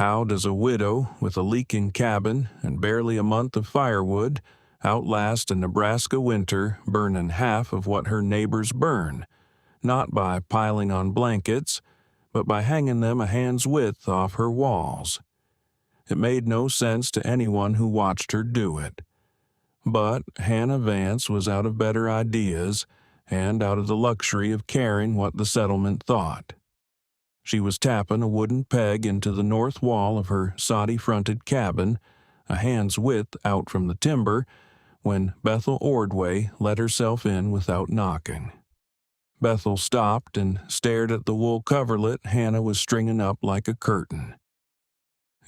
How does a widow with a leaking cabin and barely a month of firewood outlast a Nebraska winter burning half of what her neighbors burn, not by piling on blankets, but by hanging them a hand's width off her walls? It made no sense to anyone who watched her do it. But Hannah Vance was out of better ideas and out of the luxury of caring what the settlement thought. She was tapping a wooden peg into the north wall of her soddy-fronted cabin, a hand's width out from the timber, when Bethel Ordway let herself in without knocking. Bethel stopped and stared at the wool coverlet Hannah was stringing up like a curtain.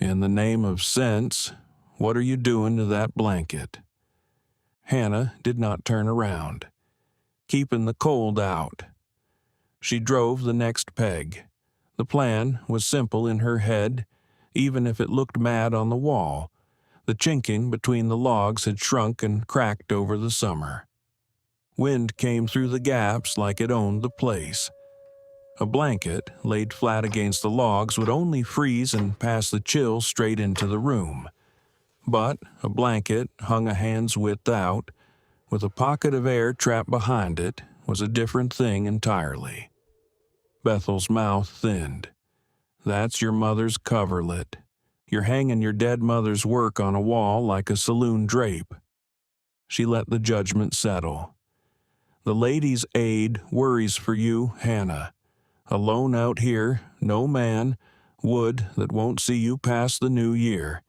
"In the name of sense, what are you doing to that blanket?" Hannah did not turn around. "Keeping the cold out." She drove the next peg. The plan was simple in her head, even if it looked mad on the wall. The chinking between the logs had shrunk and cracked over the summer. Wind came through the gaps like it owned the place. A blanket laid flat against the logs would only freeze and pass the chill straight into the room. But a blanket hung a hand's width out, with a pocket of air trapped behind it, was a different thing entirely. Bethel's mouth thinned. "That's your mother's coverlet. You're hanging your dead mother's work on a wall like a saloon drape." She let the judgment settle. "The Ladies' Aid worries for you, Hannah. Alone out here, no man, wood that won't see you past the new year.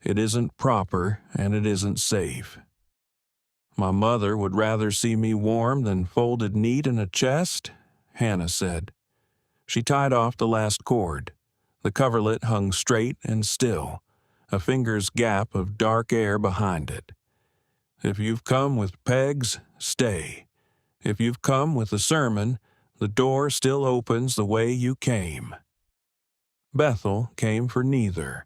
It isn't proper, and it isn't safe." "My mother would rather see me warm than folded neat in a chest," Hannah said. She tied off the last cord. The coverlet hung straight and still, a finger's gap of dark air behind it. "If you've come with pegs, stay. If you've come with a sermon, the door still opens the way you came." Bethel came for neither.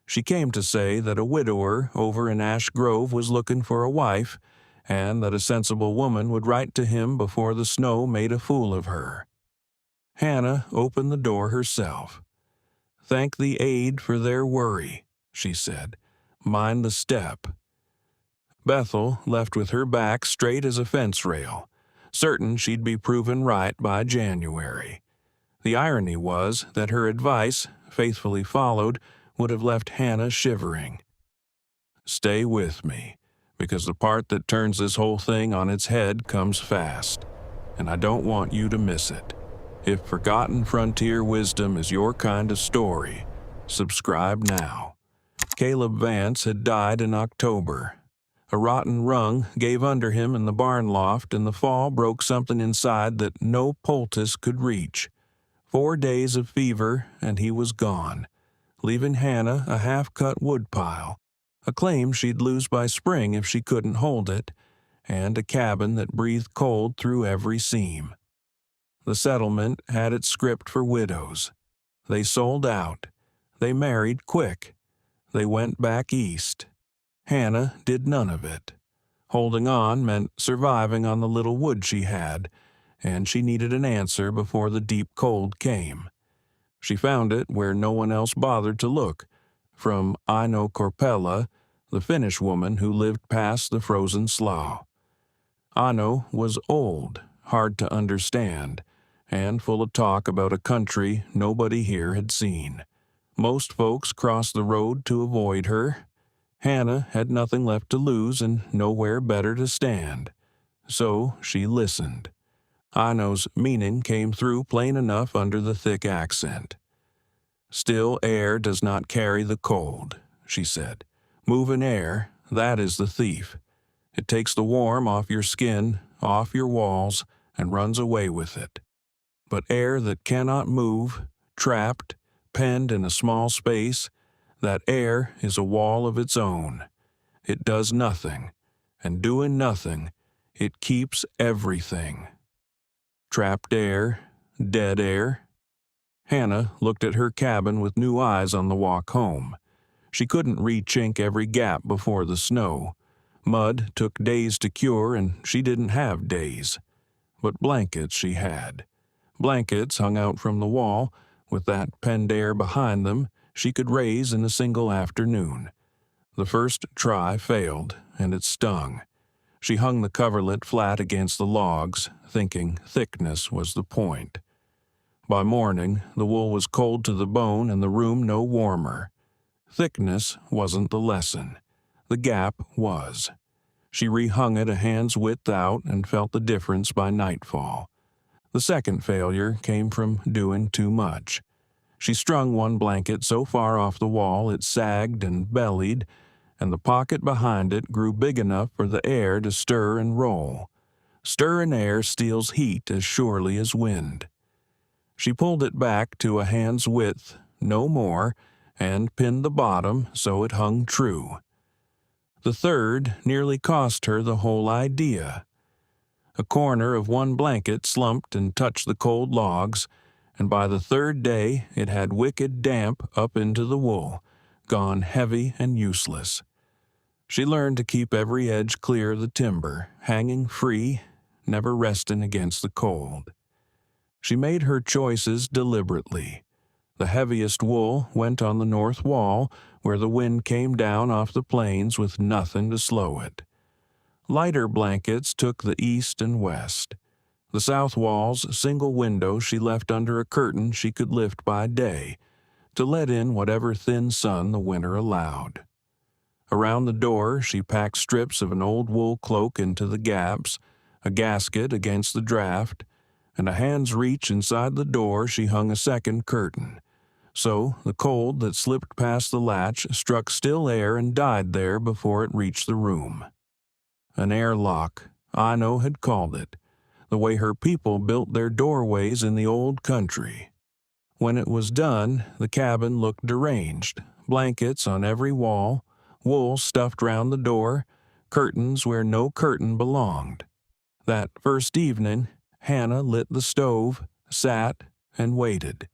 She came to say that a widower over in Ash Grove was looking for a wife, and that a sensible woman would write to him before the snow made a fool of her. Hannah opened the door herself. "Thank the aid for their worry," she said. "Mind the step." Bethel left with her back straight as a fence rail, certain she'd be proven right by January. The irony was that her advice, faithfully followed, would have left Hannah shivering. "Stay with me, because the part that turns this whole thing on its head comes fast, and I don't want you to miss it. If Forgotten Frontier Wisdom is your kind of story, subscribe now." Caleb Vance had died in October. A rotten rung gave under him in the barn loft, and the fall broke something inside that no poultice could reach. 4 days of fever, and he was gone, leaving Hannah a half-cut woodpile, a claim she'd lose by spring if she couldn't hold it, and a cabin that breathed cold through every seam. The settlement had its script for widows. They sold out. They married quick. They went back east. Hannah did none of it. Holding on meant surviving on the little wood she had, and she needed an answer before the deep cold came. She found it where no one else bothered to look, from Ino Corpella, the Finnish woman who lived past the frozen slough. Ino was old, hard to understand, and full of talk about a country nobody here had seen. Most folks crossed the road to avoid her. Hannah had nothing left to lose and nowhere better to stand. So she listened. Ino's meaning came through plain enough under the thick accent. "Still air does not carry the cold," she said. "Moving air, that is the thief. It takes the warm off your skin, off your walls, and runs away with it. But air that cannot move, trapped, penned in a small space, that air is a wall of its own. It does nothing, and doing nothing, it keeps everything." Trapped air, dead air. Hannah looked at her cabin with new eyes on the walk home. She couldn't re-chink every gap before the snow. Mud took days to cure, and she didn't have days. But blankets she had. Blankets hung out from the wall, with that penned air behind them, she could raise in a single afternoon. The first try failed, and it stung. She hung the coverlet flat against the logs, thinking thickness was the point. By morning, the wool was cold to the bone and the room no warmer. Thickness wasn't the lesson. The gap was. She rehung it a hand's width out and felt the difference by nightfall. The second failure came from doing too much. She strung one blanket so far off the wall it sagged and bellied, and the pocket behind it grew big enough for the air to stir and roll. Stirring air steals heat as surely as wind. She pulled it back to a hand's width, no more, and pinned the bottom so it hung true. The third nearly cost her the whole idea. A corner of one blanket slumped and touched the cold logs, and by the third day it had wicked damp up into the wool, gone heavy and useless. She learned to keep every edge clear of the timber, hanging free, never resting against the cold. She made her choices deliberately. The heaviest wool went on the north wall, where the wind came down off the plains with nothing to slow it. Lighter blankets took the east and west. The south wall's single window she left under a curtain she could lift by day, to let in whatever thin sun the winter allowed. Around the door she packed strips of an old wool cloak into the gaps, a gasket against the draft, and a hand's reach inside the door she hung a second curtain. So the cold that slipped past the latch struck still air and died there before it reached the room. An airlock, Ino had called it, the way her people built their doorways in the old country. When it was done, the cabin looked deranged, blankets on every wall, wool stuffed round the door, curtains where no curtain belonged. That first evening, Hannah lit the stove, sat, and waited.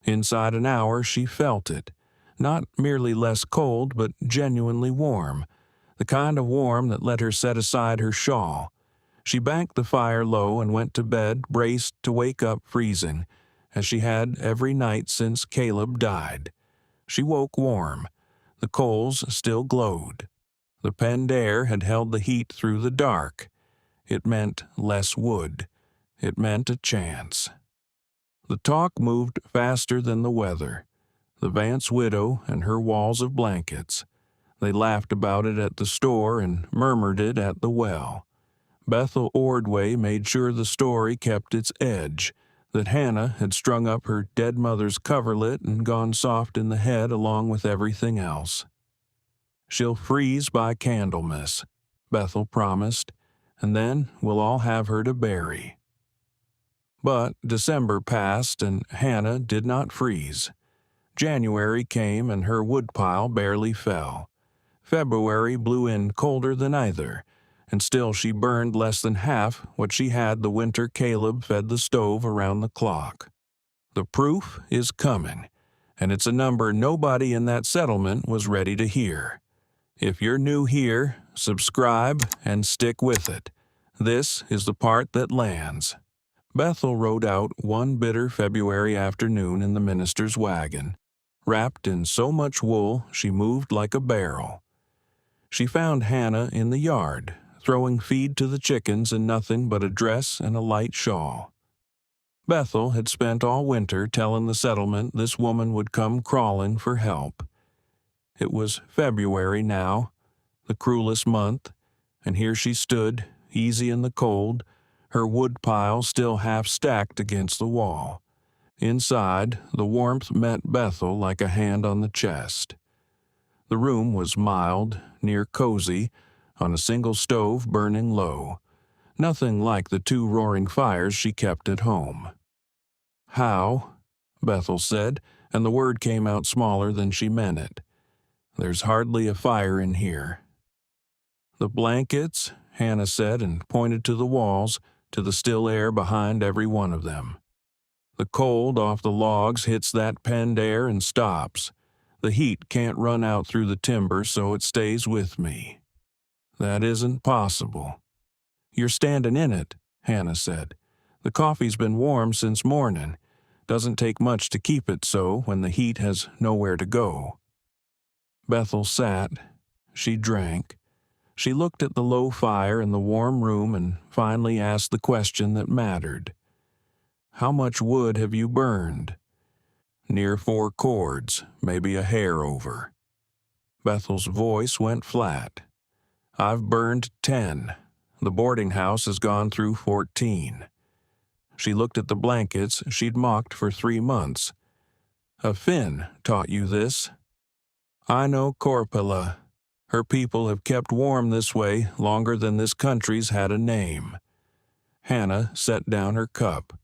Inside an hour she felt it, not merely less cold, but genuinely warm, the kind of warm that let her set aside her shawl. She banked the fire low and went to bed braced to wake up freezing, as she had every night since Caleb died. She woke warm. The coals still glowed. The penned air had held the heat through the dark. It meant less wood. It meant a chance. The talk moved faster than the weather. The Vance widow and her walls of blankets. They laughed about it at the store and murmured it at the well. Bethel Ordway made sure the story kept its edge, that Hannah had strung up her dead mother's coverlet and gone soft in the head along with everything else. "She'll freeze by Candlemas," Bethel promised, "and then we'll all have her to bury." But December passed and Hannah did not freeze. January came and her woodpile barely fell. February blew in colder than either, and still she burned less than half what she had the winter Caleb fed the stove around the clock. The proof is coming, and it's a number nobody in that settlement was ready to hear. If you're new here, subscribe and stick with it. This is the part that lands. Bethel rode out one bitter February afternoon in the minister's wagon, wrapped in so much wool she moved like a barrel. She found Hannah in the yard, throwing feed to the chickens in nothing but a dress and a light shawl. Bethel had spent all winter telling the settlement this woman would come crawling for help. It was February now, the cruelest month, and here she stood, easy in the cold, her woodpile still half stacked against the wall. Inside, the warmth met Bethel like a hand on the chest. The room was mild, near cozy, on a single stove burning low. Nothing like the two roaring fires she kept at home. "How?" Bethel said, and the word came out smaller than she meant it. "There's hardly a fire in here." "The blankets," Hannah said and pointed to the walls, to the still air behind every one of them. "The cold off the logs hits that penned air and stops. The heat can't run out through the timber, so it stays with me." "That isn't possible." "You're standing in it," Hannah said. "The coffee's been warm since morning. Doesn't take much to keep it so when the heat has nowhere to go. Bethel sat. She drank. She looked at the low fire in the warm room and finally asked the question that mattered. How much wood have you burned? Near 4 cords, maybe a hair over. Bethel's voice went flat. I've burned 10. The boarding house has gone through 14. She looked at the blankets she'd mocked for 3 months. A Finn taught you this. I know Corpilla. Her people have kept warm this way longer than this country's had a name. Hannah set down her cup.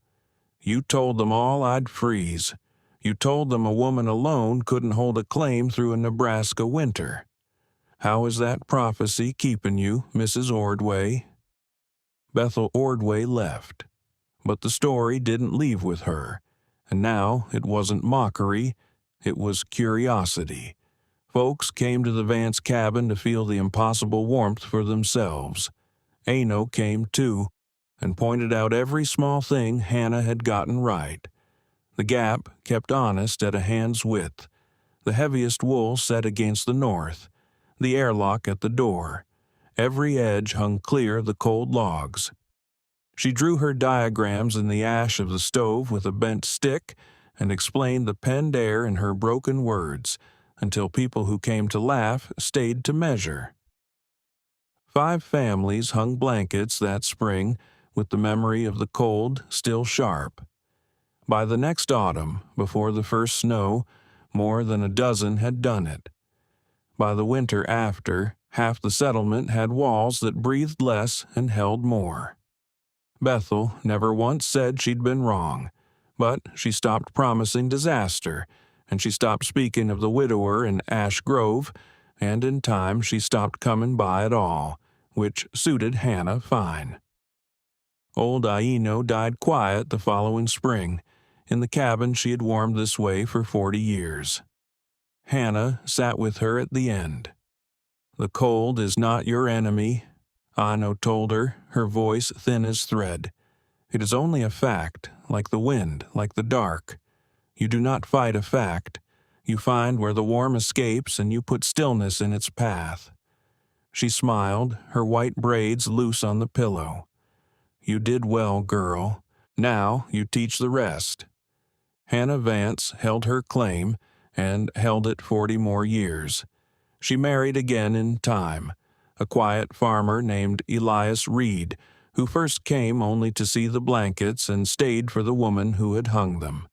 You told them all I'd freeze. You told them a woman alone couldn't hold a claim through a Nebraska winter. How is that prophecy keeping you, Mrs. Ordway? Bethel Ordway left. But the story didn't leave with her, and now it wasn't mockery, it was curiosity. Folks came to the Vance cabin to feel the impossible warmth for themselves. Ano came too, and pointed out every small thing Hannah had gotten right. The gap kept honest at a hand's width, the heaviest wool set against the north, the airlock at the door. Every edge hung clear of the cold logs. She drew her diagrams in the ash of the stove with a bent stick and explained the penned air in her broken words, until people who came to laugh stayed to measure. 5 families hung blankets that spring, with the memory of the cold still sharp. By the next autumn, before the first snow, more than a dozen had done it. By the winter after, half the settlement had walls that breathed less and held more. Bethel never once said she'd been wrong, but she stopped promising disaster, and she stopped speaking of the widower in Ash Grove, and in time she stopped coming by at all, which suited Hannah fine. Old Aino died quiet the following spring, in the cabin she had warmed this way for 40 years. Hannah sat with her at the end. The cold is not your enemy, Aino told her, her voice thin as thread. It is only a fact, like the wind, like the dark. You do not fight a fact. You find where the warm escapes and you put stillness in its path. She smiled, her white braids loose on the pillow. You did well, girl. Now you teach the rest. Hannah Vance held her claim, and held it 40 more years. She married again in time, a quiet farmer named Elias Reed, who first came only to see the blankets and stayed for the woman who had hung them.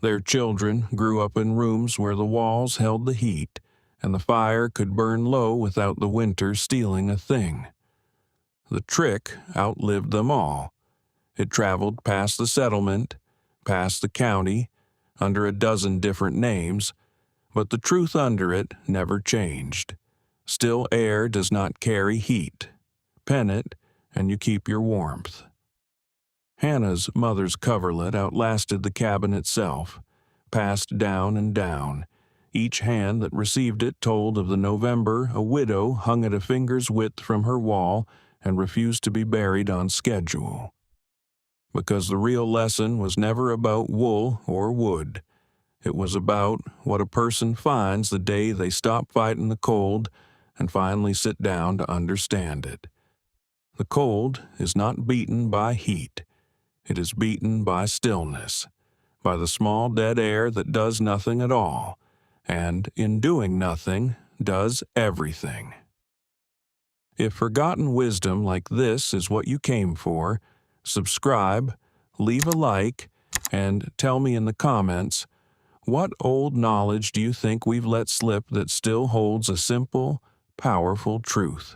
Their children grew up in rooms where the walls held the heat, and the fire could burn low without the winter stealing a thing. The trick outlived them all. It traveled past the settlement, past the county, under a dozen different names, but the truth under it never changed. Still air does not carry heat. Pen it, and you keep your warmth. Hannah's mother's coverlet outlasted the cabin itself, passed down and down. Each hand that received it told of the November a widow hung at a finger's width from her wall and refused to be buried on schedule. Because the real lesson was never about wool or wood. It was about what a person finds the day they stop fighting the cold and finally sit down to understand it. The cold is not beaten by heat. It is beaten by stillness, by the small dead air that does nothing at all, and in doing nothing, does everything. If forgotten wisdom like this is what you came for, subscribe, leave a like, and tell me in the comments, what old knowledge do you think we've let slip that still holds a simple, powerful truth?